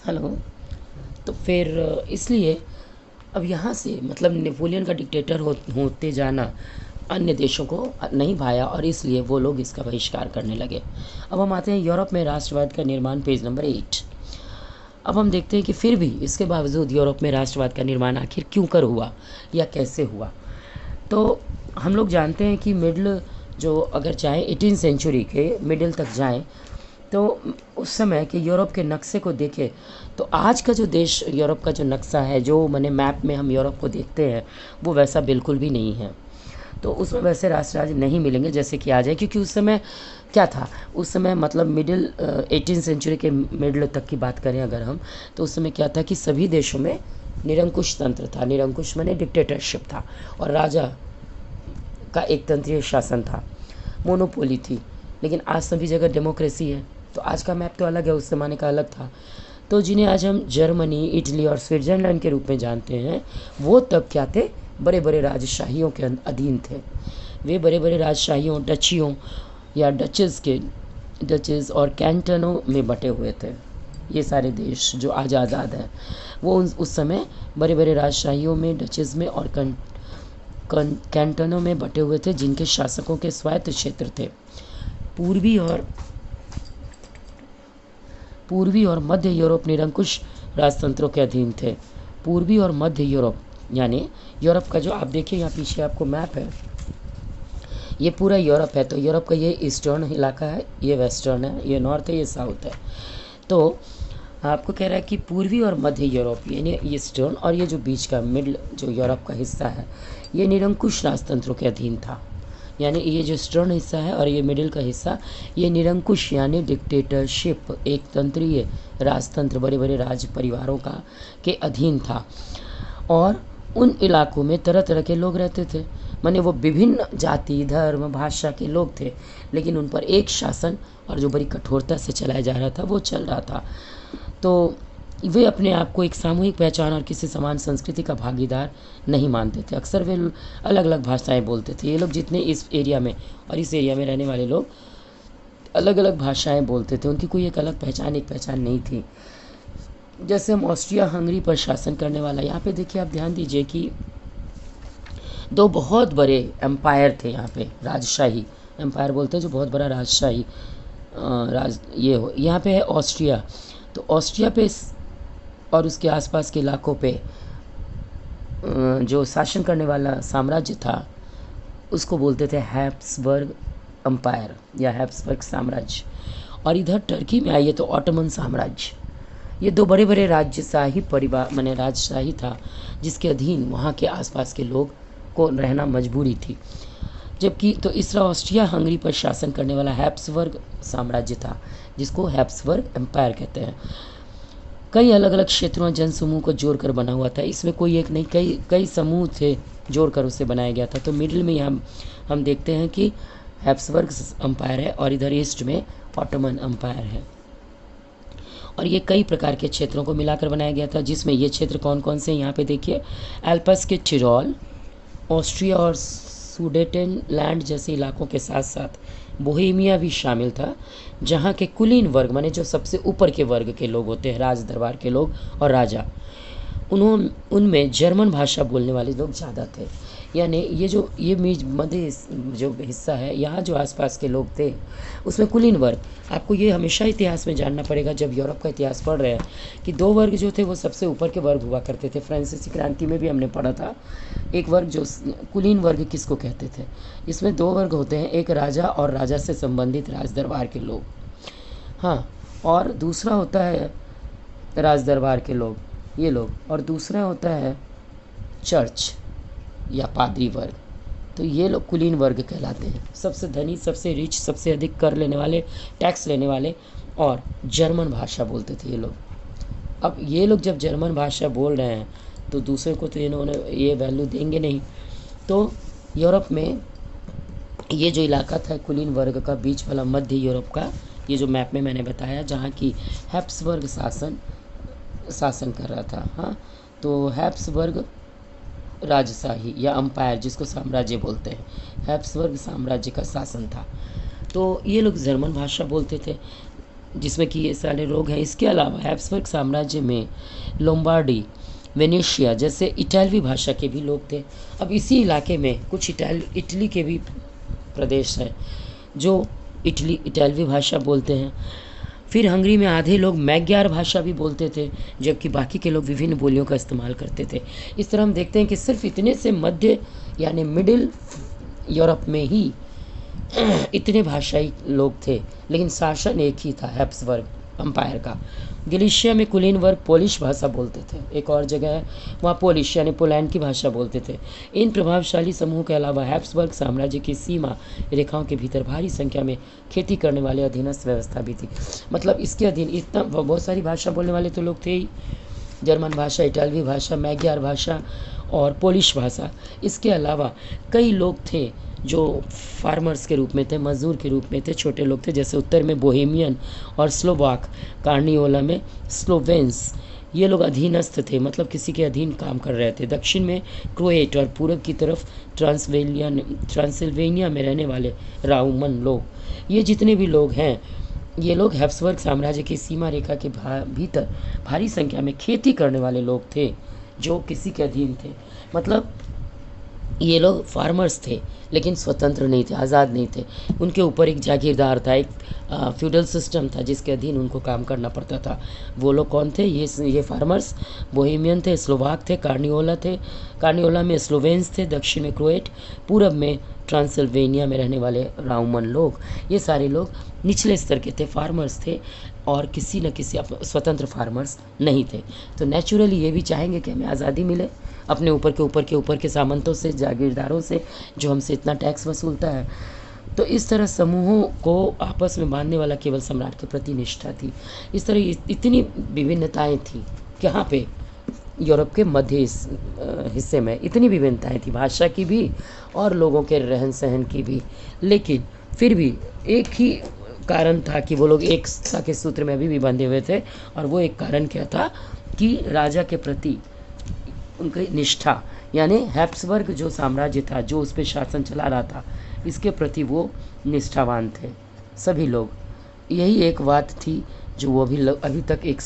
Hello. तो फिर इसलिए अब यहाँ से मतलब नेपोलियन का डिक्टेटर होते जाना अन्य देशों को नहीं भाया और इसलिए वो लोग इसका बहिष्कार करने लगे। अब हम आते हैं यूरोप में राष्ट्रवाद का निर्माण, पेज नंबर 8। अब हम देखते हैं कि फिर भी इसके बावजूद यूरोप में राष्ट्रवाद का निर्माण आखिर क्यों कर हुआ या कैसे हुआ। तो हम लोग जानते हैं कि मिडल जो अगर चाहे 18 सेंचुरी के मिडिल तक जाएं तो उस समय के यूरोप के नक्शे को देखें तो आज का जो देश यूरोप का जो नक्शा है, जो मैंने मैप में हम यूरोप को देखते हैं, वो वैसा बिल्कुल भी नहीं है। तो उसमें वैसे राष्ट्र राज्य नहीं मिलेंगे जैसे कि आ जाए, क्योंकि उस समय क्या था, उस समय मतलब मिडिल 18 सेंचुरी के मिडिल तक की बात करें अगर हम, तो उस समय क्या था कि सभी देशों में निरंकुश तंत्र था। निरंकुश माने डिक्टेटरशिप था और राजा का एक तंत्रीय शासन था, मोनोपोली थी। लेकिन आज सभी जगह डेमोक्रेसी है। तो आज का मैप तो अलग है, उस ज़माने का अलग था। तो जिन्हें आज हम जर्मनी, इटली और स्विट्ज़रलैंड के रूप में जानते हैं, वो तब क्या थे, बड़े बड़े राजशाहियों के अधीन थे। वे बड़े बड़े राजशाहियों, डचियों या डचेस और कैंटनों में बटे हुए थे। ये सारे देश जो आज आज़ाद हैं वो उस समय बड़े बड़े राजशाहियों में, डचेस में और कैंटनों में बटे हुए थे, जिनके शासकों के स्वायत्त क्षेत्र थे। पूर्वी और मध्य यूरोप निरंकुश राजतंत्रों के अधीन थे। पूर्वी और मध्य यूरोप यानी यूरोप का जो आप देखिए यहाँ पीछे आपको मैप है, ये पूरा यूरोप है। तो यूरोप का ये ईस्टर्न इलाका है, ये वेस्टर्न है, ये नॉर्थ है, ये साउथ है। तो आपको कह रहा है कि पूर्वी और मध्य यूरोप यानी ईस्टर्न, और ये जो बीच का मिडल जो यूरोप का हिस्सा है, ये निरंकुश राजतंत्रों के अधीन था। यानी ये जो ईस्टर्न हिस्सा है और ये मिडिल का हिस्सा, ये निरंकुश यानी डिक्टेटरशिप, एक तंत्रीय राजतंत्र, बड़े बड़े राज परिवारों का के अधीन था। और उन इलाकों में तरह तरह के लोग रहते थे, माने वो विभिन्न जाति, धर्म, भाषा के लोग थे, लेकिन उन पर एक शासन और जो बड़ी कठोरता से चलाया जा रहा था वो चल रहा था। तो वे अपने आप को एक सामूहिक पहचान और किसी समान संस्कृति का भागीदार नहीं मानते थे। अक्सर वे अलग अलग भाषाएं बोलते थे। ये लोग जितने इस एरिया में और इस एरिया में रहने वाले लोग अलग अलग भाषाएं बोलते थे, उनकी कोई एक अलग पहचान नहीं थी। जैसे हम ऑस्ट्रिया हंगरी पर शासन करने वाला, यहाँ पे देखिए आप ध्यान दीजिए कि दो बहुत बड़े एम्पायर थे यहाँ पे, राजशाही एम्पायर बोलते हैं जो बहुत बड़ा राजशाही राज ये हो। यहाँ पे है ऑस्ट्रिया। तो ऑस्ट्रिया पे और उसके आसपास के इलाकों पे जो शासन करने वाला साम्राज्य था उसको बोलते थे हैब्सबर्ग एम्पायर या हैब्सबर्ग साम्राज्य। और इधर टर्की में आइए तो ऑटोमन साम्राज्य। ये दो बड़े बड़े राजशाही परिवार माने राजशाही था, जिसके अधीन वहाँ के आसपास के लोग को रहना मजबूरी थी। जबकि तो इसरा ऑस्ट्रिया हंगरी पर शासन करने वाला हैब्सबर्ग साम्राज्य था, जिसको हैब्सबर्ग एम्पायर कहते हैं। कई अलग अलग क्षेत्रों और जनसमूह को जोड़कर बना हुआ था। इसमें कोई एक नहीं, कई समूह थे जोड़कर उसे बनाया गया था। तो मिडिल में यहाँ हम देखते हैं कि हैब्सबर्ग एम्पायर है और इधर ईस्ट में ऑटोमन एम्पायर है। और ये कई प्रकार के क्षेत्रों को मिलाकर बनाया गया था, जिसमें ये क्षेत्र कौन कौन से यहाँ पे देखिए, एल्पस के टिरोल, ऑस्ट्रिया और सुडेटेनलैंड जैसे इलाकों के साथ साथ बोहेमिया भी शामिल था, जहाँ के कुलीन वर्ग माने जो सबसे ऊपर के वर्ग के लोग होते हैं, राज दरबार के लोग और राजा, उनमें जर्मन भाषा बोलने वाले लोग ज़्यादा थे। यानी ये मध्य जो हिस्सा है, यहाँ जो आसपास के लोग थे उसमें कुलीन वर्ग। आपको ये हमेशा इतिहास में जानना पड़ेगा जब यूरोप का इतिहास पढ़ रहे हैं कि दो वर्ग जो थे वो सबसे ऊपर के वर्ग हुआ करते थे। फ्रांसीसी क्रांति में भी हमने पढ़ा था, एक वर्ग जो कुलीन वर्ग किसको कहते थे। इसमें दो वर्ग होते हैं, एक राजा और राजा से संबंधित राज दरबार के लोग, हाँ, और दूसरा होता है राज दरबार के लोग, ये लोग, और दूसरा होता है चर्च या पादरी वर्ग। तो ये लोग कुलीन वर्ग कहलाते हैं। सबसे धनी, सबसे रिच, सबसे अधिक कर लेने वाले, टैक्स लेने वाले, और जर्मन भाषा बोलते थे ये लोग। अब ये लोग जब जर्मन भाषा बोल रहे हैं तो दूसरे को तो इन्होंने ये वैल्यू देंगे नहीं। तो यूरोप में ये जो इलाका था कुलीन वर्ग का, बीच वाला मध्य यूरोप का, ये जो मैप में मैंने बताया, जहाँ की हैब्सबर्ग शासन कर रहा था। हाँ, तो हैब्सबर्ग राजशाही या अम्पायर, जिसको साम्राज्य बोलते हैं, हैब्सबर्ग साम्राज्य का शासन था। तो ये लोग जर्मन भाषा बोलते थे। जिसमें कि ये सारे लोग हैं। इसके अलावा हैब्सबर्ग साम्राज्य में लोम्बार्डी, वेनेशिया जैसे इटालवी भाषा के भी लोग थे। अब इसी इलाके में कुछ इटली के भी प्रदेश हैं जो इटालवी भाषा बोलते हैं। फिर हंगरी में आधे लोग मैग्यार भाषा भी बोलते थे, जबकि बाकी के लोग विभिन्न बोलियों का इस्तेमाल करते थे। इस तरह हम देखते हैं कि सिर्फ इतने से मध्य यानी मिडिल यूरोप में ही इतने भाषाई लोग थे, लेकिन शासन एक ही था, हैब्सबर्ग अम्पायर का। गलीशिया में कुलीन वर्ग पोलिश भाषा बोलते थे। एक और जगह है वहाँ पोलिश यानी पोलैंड की भाषा बोलते थे। इन प्रभावशाली समूह के अलावा हैब्सबर्ग साम्राज्य की सीमा रेखाओं के भीतर भारी संख्या में खेती करने वाले अधीनस्थ व्यवस्था भी थी। मतलब इसके अधीन इतना बहुत सारी भाषा बोलने वाले तो लोग थे ही, जर्मन भाषा, इटालवी भाषा, मैग्यार भाषा और पोलिश भाषा। इसके अलावा कई लोग थे जो फार्मर्स के रूप में थे, मजदूर के रूप में थे, छोटे लोग थे, जैसे उत्तर में बोहेमियन और स्लोवाक, कार्नियोला में स्लोवेंस, ये लोग अधीनस्थ थे, मतलब किसी के अधीन काम कर रहे थे। दक्षिण में क्रोएट और पूरब की तरफ ट्रांसिल्वेनिया में रहने वाले राउमन लोग, ये जितने भी लोग हैं, ये लोग हैब्सबर्ग साम्राज्य की सीमा रेखा के भीतर भारी संख्या में खेती करने वाले लोग थे जो किसी के अधीन थे। मतलब ये लोग फार्मर्स थे लेकिन स्वतंत्र नहीं थे, आज़ाद नहीं थे। उनके ऊपर एक जागीरदार था, एक फ्यूडल सिस्टम था जिसके अधीन उनको काम करना पड़ता था। वो लोग कौन थे? ये फार्मर्स बोहेमियन थे, स्लोवाक थे, कार्नियोला में स्लोवेंस थे, दक्षिण में क्रोएट, पूरब में ट्रांसिल्वेनिया में रहने वाले राउमन लोग। ये सारे लोग निचले स्तर के थे, फार्मर्स थे और किसी न किसी स्वतंत्र फार्मर्स नहीं थे। तो नेचुरली ये भी चाहेंगे कि हमें आज़ादी मिले अपने ऊपर के सामंतों से, जागीरदारों से, जो हमसे इतना टैक्स वसूलता है। तो इस तरह समूहों को आपस में बांधने वाला केवल सम्राट के प्रति निष्ठा थी। इस तरह इतनी विभिन्नताएं थी, यहाँ पे यूरोप के मध्य हिस्से में इतनी विभिन्नताएं थी, भाषा की भी और लोगों के रहन सहन की भी। लेकिन फिर भी एक ही कारण था कि वो लोग एकता के सूत्र में अभी भी बंधे हुए थे, और वो एक कारण क्या था कि राजा के प्रति उनकी निष्ठा, यानी हैब्सबर्ग जो साम्राज्य था, जो उस पर शासन चला रहा था, इसके प्रति वो निष्ठावान थे सभी लोग। यही एक बात थी जो वो अभी तक एक